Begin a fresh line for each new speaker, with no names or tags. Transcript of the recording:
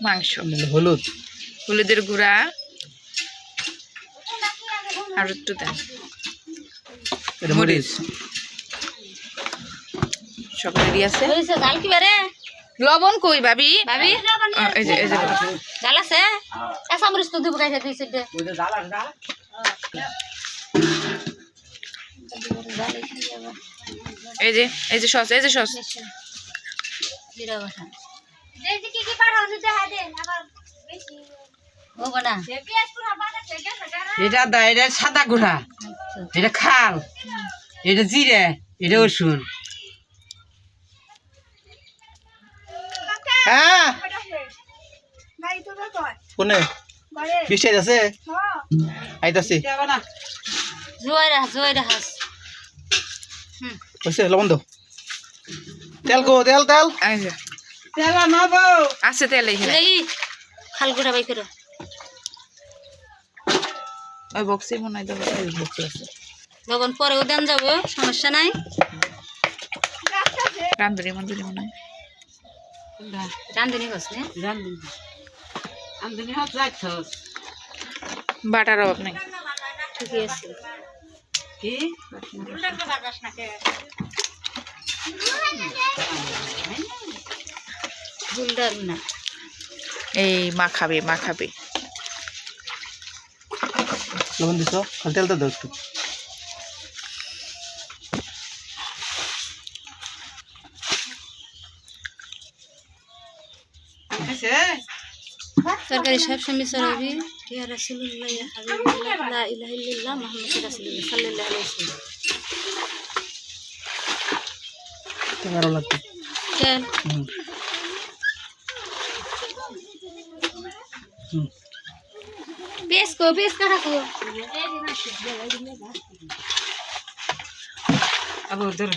মাংস
হলুদ
হলুদের গুঁড়া আর একটু দেন মরিচ সব রেডি আছে
জাল কি বারে
লবণ কই ভাবি
ভাবি
এই যে
জাল আছে কাঁচা মরিচ তো দিব গাইছে দিছে দে
এই যে সস
জিরা বাটা এই যে কি পাড়া দিতে হাতে আবার বেশি হবে না
এটা দা এটা সাদা গুঁড়া এটা খাল এটা জিরে এটা রসুন হ্যাঁ কোনে বৃষ্টি আছে আইতাছি
জোয়াইরা হাস
কইছে লবণ দাও তেল গো তেল
এই যে
তেল নাবো
আছে তেল এখানে
এই খালগুড়া বাই করো
ওই বক্সে মনে হয় দাও এই বক্সে আছে
লবণ পরেও দেন যাবো সমস্যা নাই
রান্ধুনি মনে হয়
রান্ধুনি হস না
রান্ধুনি হাত যাইছস
বাটার অভাব নেই
ঠিকই আছে
কি
ভুলডাল না
এই মাখাবে
লবণ দিছো খালি তেলটা দাও একটু
তরকারি সব সময় চড়াবি ইয়া রাসূলুল্লাহ ইয়া হাবিবাল্লাহ লা ইলাহা ইল্লাল্লাহ মুহাম্মাদুর রাসূলুল্লাহ সাল্লাল্লাহু আলাইহি ওয়াসাল্লাম
ভালো লাগছে
তেল বেশ কাটা কো
আবার ধর